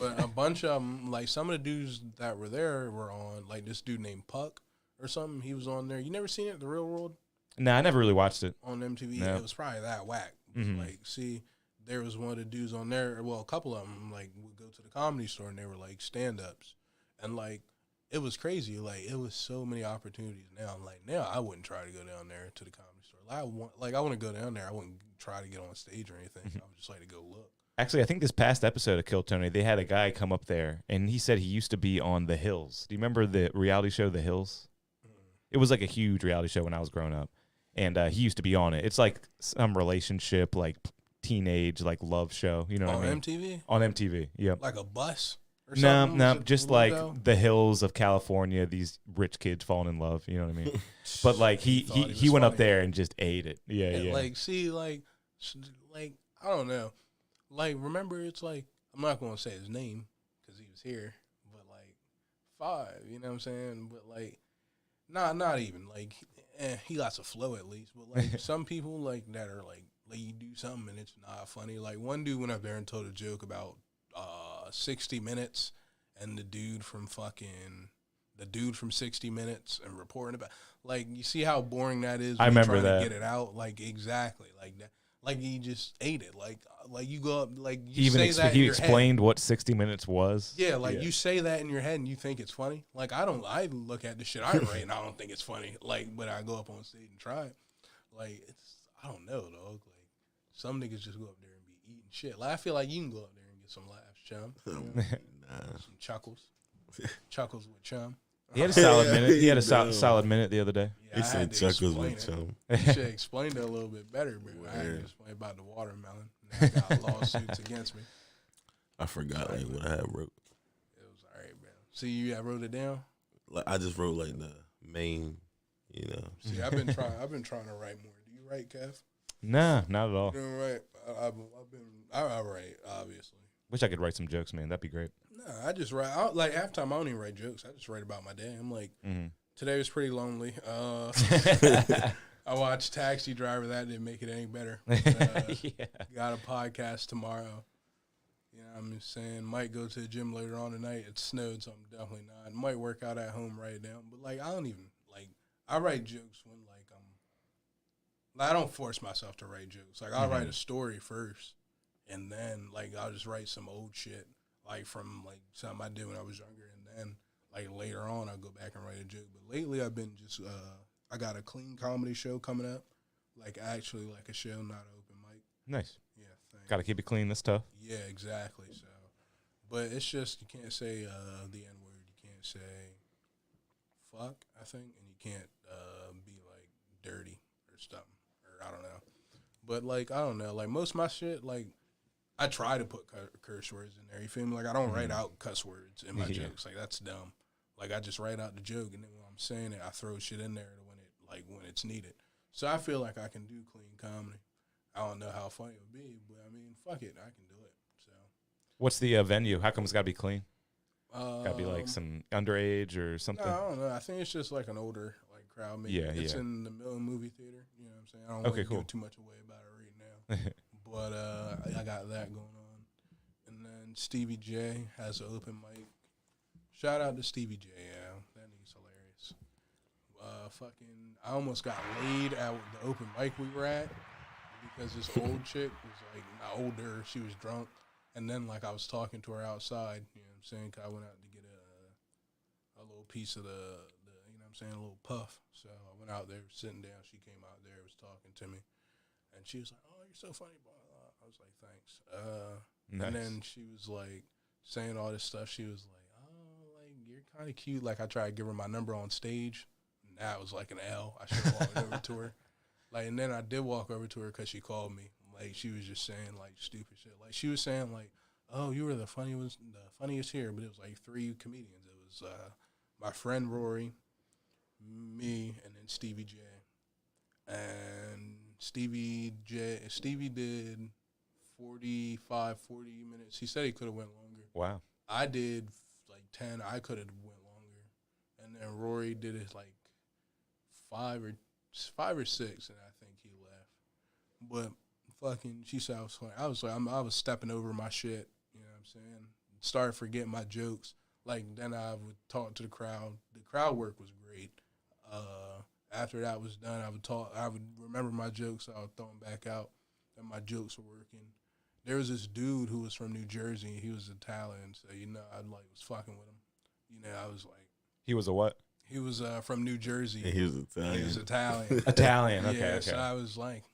But a bunch of them, like some of the dudes that were there were on. Like this dude named Puck or something. He was on there. You never seen it, the Real World? No, I never really watched it on MTV. No. It was probably that whack. Mm-hmm. Like, see. There was one of the dudes on there. Well, a couple of them like would go to the Comedy Store and they were like stand-ups, and like it was crazy. Like it was so many opportunities now. Like now, I wouldn't try to go down there to the Comedy Store. I want to go down there. I wouldn't try to get on stage or anything. I would just like to go look. Actually, I think this past episode of Kill Tony, they had a guy come up there and he said he used to be on The Hills. Do you remember the reality show The Hills? It was like a huge reality show when I was growing up, and he used to be on it. It's like some relationship like teenage like love show, you know what I mean? On MTV? On MTV, yep. Like a bus or no, something? no, just like the hills of California, these rich kids falling in love, you know what I mean? But like he went up there and just ate it. Yeah. Like see, like I don't know. Like, remember, it's like, I'm not going to say his name because he was here, but like 5, you know what I'm saying? But like, not even. Like, he got some flow at least. But like, some people like that are like you do something and it's not funny. Like, one dude went up there and told a joke about 60 Minutes and the dude from 60 Minutes and reporting about, like, you see how boring that is. I remember trying that. to get it out, like, exactly like that. Like, he just ate it. Like you go up, like, you He even say that in he your explained head. what 60 Minutes was. Yeah, like you say that in your head and you think it's funny. Like, I look at the shit I write and I don't think it's funny. Like, but I go up on stage and try it. Like, I don't know, dog. Like, some niggas just go up there and be eating shit. Like, I feel like you can go up there and get some laughs, chum. Some chuckles. Chuckles with chum. He had a solid minute. He had a solid minute the other day. Yeah, He said chuckles with chum. You should explain that a little bit better, bro. I had to explain about the watermelon. And I got lawsuits against me. I forgot like what I had wrote. It was all right, bro. See, you wrote it down? Like I just wrote like the main, you know. See, I've been trying to write more. Do you write, Kev? Nah, not at all. You don't write. I write, obviously. Wish I could write some jokes, man. That'd be great. Nah, I just write. Like, half time I don't even write jokes. I just write about my day. I'm like, today was pretty lonely. I watched Taxi Driver. That didn't make it any better. Got a podcast tomorrow. You know, I'm just saying, might go to the gym later on tonight. It snowed, so I'm definitely not. Might work out at home right now. But, like, I don't even, like, I write jokes when, like, I don't force myself to write jokes. Like, I'll write a story first, and then, like, I'll just write some old shit, like, from, like, something I did when I was younger, and then, like, later on, I'll go back and write a joke. But lately, I've been just, I got a clean comedy show coming up, like, actually, like, a show, not an open mic. Nice. Yeah, thanks. Got to keep it clean. That's tough. Yeah, exactly. So, but it's just, you can't say the N-word. You can't say fuck, I think, and you can't be, like, dirty or something. I don't know. But, like, I don't know. Like, most of my shit, like, I try to put curse words in there. You feel me? Like, I don't write out cuss words in my jokes. Like, that's dumb. Like, I just write out the joke, and then when I'm saying it, I throw shit in there when it's needed. So I feel like I can do clean comedy. I don't know how funny it would be, but, I mean, fuck it. I can do it. So. What's the venue? How come it's got to be clean? Got to be, like, some underage or something? No, I don't know. I think it's just, like, an older crowd. Maybe it's in the Millen movie theater. You know what I'm saying? I don't want to give too much away about it right now. But I got that going on. And then Stevie J has an open mic. Shout out to Stevie J, yeah. That nigga's hilarious. I almost got laid at the open mic we were at because this old chick was, like, not older. She was drunk. And then, like, I was talking to her outside, you know what I'm saying? 'Cause I went out to get a little piece of the saying, a little puff. So I went out there, sitting down. She came out there, was talking to me, and she was like, "Oh, you're so funny, blah, blah." I was like, "Thanks." Nice. And then she was like saying all this stuff. She was like, "Oh, like, you're kind of cute." Like, I tried to give her my number on stage, and that was like an L. I should have walked over to her. Like, and then I did walk over to her because she called me. Like, she was just saying, like, stupid shit. Like, she was saying, like, "Oh, you were the funniest here," but it was like 3 comedians. It was my friend Rory, me, and then Stevie J. And Stevie did 40 minutes. He said he could have went longer. Wow. I did like 10. I could have went longer. And then Rory did it like 5 or 6, and I think he left. But fucking, she said I was funny. I was like, I was stepping over my shit. You know what I'm saying? Started forgetting my jokes. Like, then I would talk to the crowd. The crowd work was great. After that was done, I would remember my jokes. I would throw them back out, and my jokes were working. There was this dude who was from New Jersey. He was Italian, so, you know, I was fucking with him. You know, I was like. He was a what? He was from New Jersey. And he was Italian. He was Italian. Italian, okay, yeah, okay. So I was like,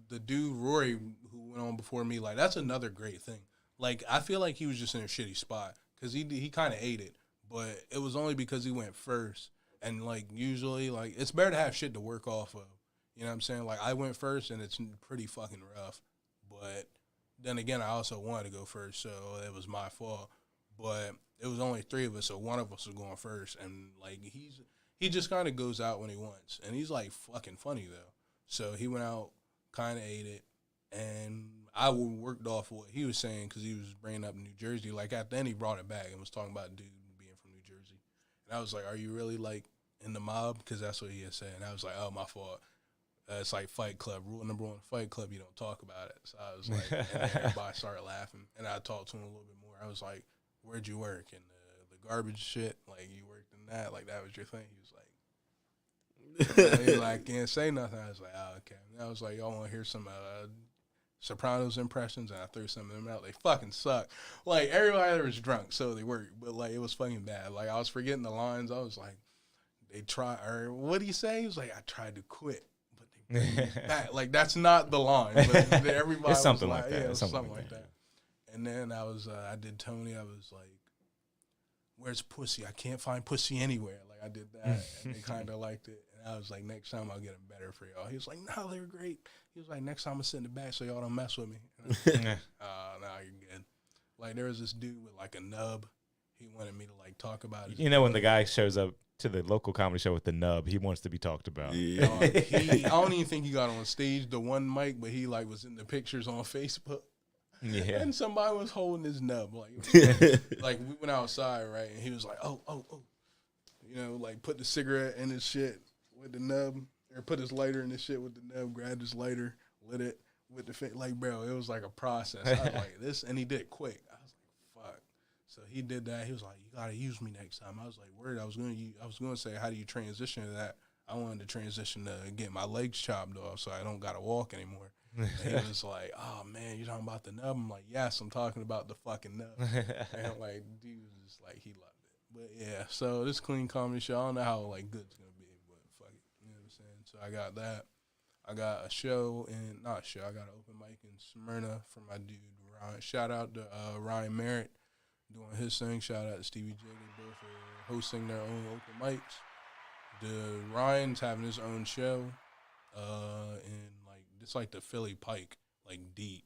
the dude, Rory, who went on before me, like, that's another great thing. Like, I feel like he was just in a shitty spot because he kind of ate it. But it was only because he went first. And, like, usually, like, it's better to have shit to work off of. You know what I'm saying? Like, I went first, and it's pretty fucking rough. But then again, I also wanted to go first, so it was my fault. But it was only 3 of us, so one of us was going first. And, like, he just kind of goes out when he wants. And he's, like, fucking funny, though. So he went out, kind of ate it. And I worked off of what he was saying because he was bringing up New Jersey. Like, at the end, he brought it back and was talking about dude being from New Jersey. And I was like, are you really, like, in the mob? Because that's what he had said. And I was like, oh, my fault. It's like Fight Club. Rule number 1, Fight Club, you don't talk about it. So I was like, and then everybody started laughing. And I talked to him a little bit more. I was like, where'd you work? And the garbage shit, like, you worked in that? Like, that was your thing? He was like, he was like, I can't say nothing. I was like, oh, okay. And I was like, y'all want to hear some Sopranos impressions? And I threw some of them out. They fucking suck. Like, everybody there was drunk, so they worked. But, like, it was fucking bad. Like, I was forgetting the lines. I was like, they try, or what did he say? He was like, I tried to quit, but they bring me back. Like, that's not the line. But everybody it's something was like that. Yeah, it was something like that. And then I did Tony. I was like, where's pussy? I can't find pussy anywhere. Like, I did that, and they kind of liked it. And I was like, next time I'll get them better for y'all. He was like, no, they're great. He was like, next time I'm sit in the back so y'all don't mess with me. And I was like, no, you're good. Like, there was this dude with, like, a nub. He wanted me to, like, talk about it. You know, when the guy shows up to the local comedy show with the nub, he wants to be talked about. Yeah. I don't even think he got on stage, the one mic, but he, like, was in the pictures on Facebook. Yeah. And somebody was holding his nub. Like, like, we went outside, right? And he was like, oh. You know, like, put the cigarette in his shit with the nub, or put his lighter in his shit with the nub, grabbed his lighter, lit it with the like, bro, it was like a process. I was like, this, and he did it quick. I was like, fuck. So he did that. He was like, you gotta use me next time. I was like, word. I was gonna say, how do you transition to that? I wanted to transition to get my legs chopped off so I don't gotta walk anymore. And he was like, oh man, you talking about the nub? I'm like, yes, I'm talking about the fucking nub. And like, dude was just like, he loved it. But yeah, so this clean comedy show, I don't know how like good it's gonna be, but fuck it. You know what I'm saying? So I got that. I got a show I got an open mic in Smyrna for my dude Ryan. Shout out to Ryan Merritt doing his thing. Shout out to Stevie J. They both are hosting their own open mics. Ryan's having his own show, in like it's like the Philly Pike, like deep.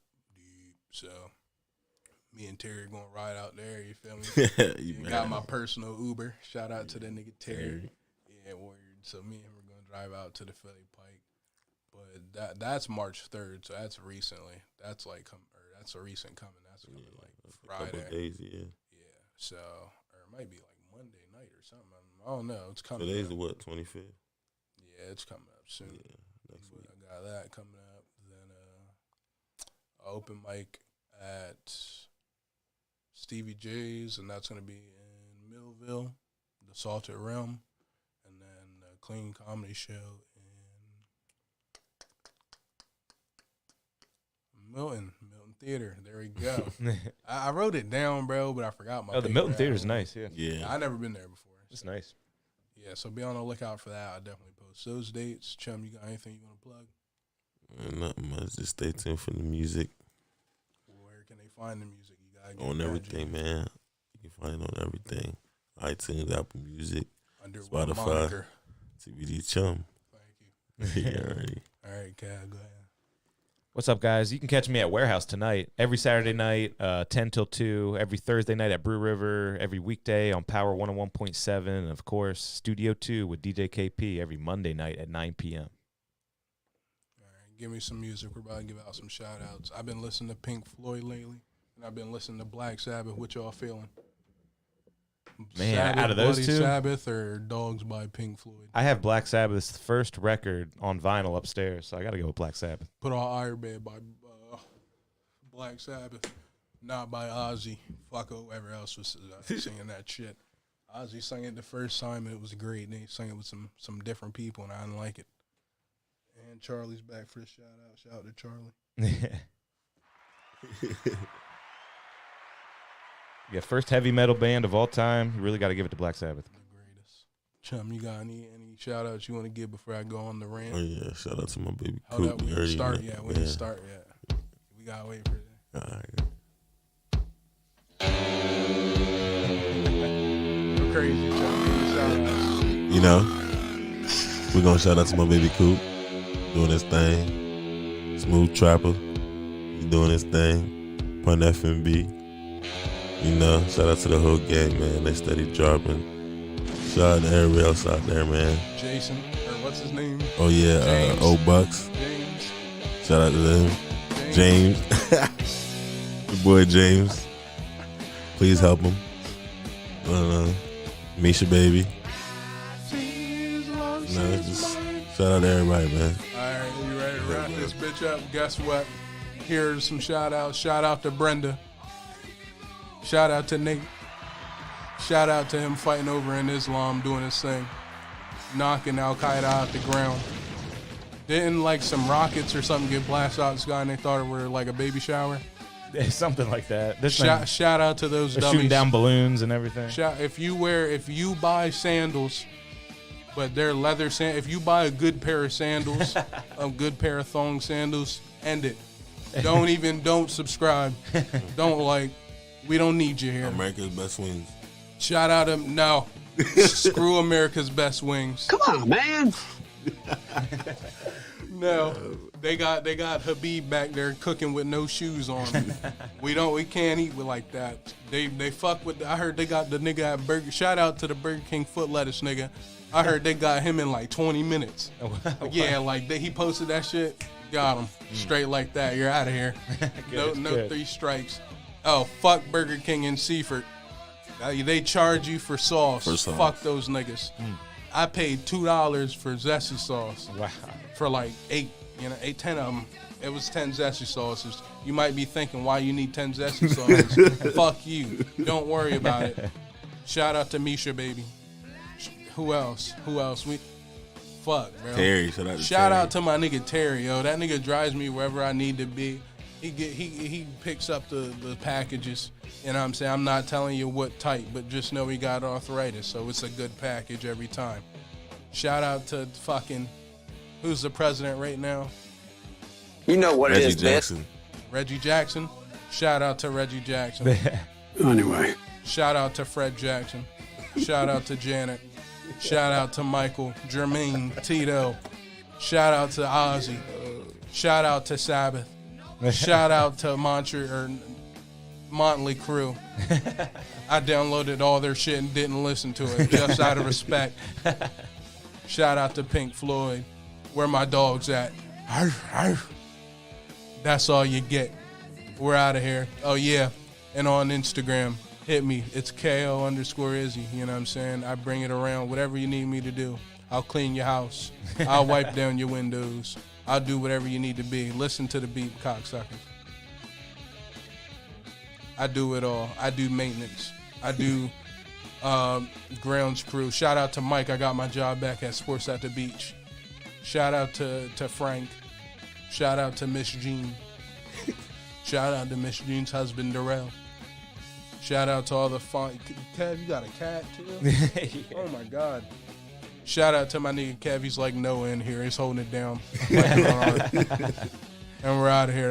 So me and Terry gonna ride out there. You feel me? Got my personal Uber. Shout out to the nigga Terry. Yeah, word. So me and him are gonna drive out to the Philly Pike. But that's March 3rd. So that's recently. That's like that's a recent coming. That's coming like Friday. A couple days, yeah. Yeah. So or it might be like Monday night or something. I don't know. It's coming. Today's up. the what? 25th. Yeah, it's coming up soon. Yeah, next week. I got that coming up. Then open mic at Stevie J's, and that's going to be in Millville, the Salted Realm, and then a clean comedy show in Milton Theater. There we go. I wrote it down, bro, but I forgot my. Oh, the Milton Theater's nice. Yeah. I never been there before. It's nice. Yeah, so be on the lookout for that. I definitely post those dates. Chum, you got anything you want to plug? Nothing much. Just stay tuned for the music. Where can they find the music? You gotta get On everything, man. You can find it on everything. iTunes, Apple Music, Under what Spotify, moniker? TBD Chum. Thank you. Yeah, already. All right, Cal, go ahead. What's up, guys? You can catch me at Warehouse tonight, every Saturday night, 10 till 2, every Thursday night at Brew River, every weekday on Power 101.7, and, of course, Studio 2 with DJ KP every Monday night at 9 p.m. All right, give me some music. We're about to give out some shout-outs. I've been listening to Pink Floyd lately, and I've been listening to Black Sabbath. What y'all feeling? Man, Sabbath, out of those Bloody two, Sabbath or Dogs by Pink Floyd? I have Black Sabbath's first record on vinyl upstairs, so I got to go with Black Sabbath. Put on Iron Bed by Black Sabbath, not by Ozzy. Fuck whoever else was singing that shit. Ozzy sang it the first time, and it was great. And he sang it with some different people, and I didn't like it. And Charlie's back for the shout-out. Shout out to Charlie. Yeah, first heavy metal band of all time. You really got to give it to Black Sabbath. The greatest. Chum, you got any shout-outs you want to give before I go on the rant? Oh, yeah. Shout out to my baby Hold Coop. up, we didn't start yet. We didn't start yet. We got to wait for that. All right. Go crazy, Chum. Shout-outs. You know, we're going to shout out to my baby Coop. Doing his thing. Smooth Trapper. He's doing his thing. Pun FMB. You know, shout out to the whole gang, man. They steady dropping. Shout out to everybody else out there, man. Jason, or what's his name? Oh, yeah, James. O-Bucks. James. Shout out to them. James. James. Your boy James. Please help him. Misha baby. No, just shout out to everybody, man. All right, you ready to wrap this bitch up? Guess what? Here's some shout outs. Shout out to Brenda. Shout out to Nate. Shout out to him fighting over in Islam, doing his thing. Knocking Al Qaeda out the ground. Didn't like some rockets or something get blasted out of the sky and they thought it were like a baby shower? Something like that. Shout out to those They're dummies. shooting down balloons and everything. If you buy sandals, but they're leather if you buy a good pair of sandals, a good pair of thong sandals, end it. Don't subscribe. We don't need you here. America's Best Wings. Shout out to no. Screw America's Best Wings. Come on, man. No. They got Habib back there cooking with no shoes on. We can't eat with like that. They fuck with I heard they got the nigga at Burger. Shout out to the Burger King foot lettuce nigga. I heard they got him in like 20 minutes. Yeah, like he posted that shit. Got him straight like that. You're out of here. No 3 strikes. Oh, fuck Burger King in Seaford. They charge you for sauce. Fuck those niggas. I paid $2 for zesty sauce. Wow. For like 10 of them. It was 10 zesty sauces. You might be thinking why you need 10 zesty sauces. Fuck you. Don't worry about it. Shout out to Misha, baby. Who else? Fuck, bro. Terry. Shout out to my nigga Terry, yo. That nigga drives me wherever I need to be. He picks up the packages. You know what I'm saying? I'm not telling you what type, but just know he got arthritis, so it's a good package every time. Shout out to fucking, who's the president right now? You know what Reggie it is, Jackson. man. Reggie Jackson. Shout out to Reggie Jackson. Anyway. Shout out to Fred Jackson. Shout out to Janet. Shout out to Michael, Jermaine, Tito. Shout out to Ozzy. Shout out to Sabbath. Shout out to Motley Crue. I downloaded all their shit and didn't listen to it just out of respect. Shout out to Pink Floyd. Where my dog's at. That's all you get. We're out of here. Oh yeah. And on Instagram, hit me. It's KO_Izzy. You know what I'm saying? I bring it around. Whatever you need me to do. I'll clean your house. I'll wipe down your windows. I'll do whatever you need to be. Listen to the beat, cocksuckers. I do it all. I do maintenance. I do grounds crew. Shout out to Mike. I got my job back at Sports at the Beach. Shout out to Frank. Shout out to Miss Jean. Shout out to Miss Jean's husband, Darrell. Shout out to all the fun. Kev, you got a cat too? Yeah. Oh my God. Shout out to my nigga Kev. He's like Noah in here. He's holding it down. And we're out of here.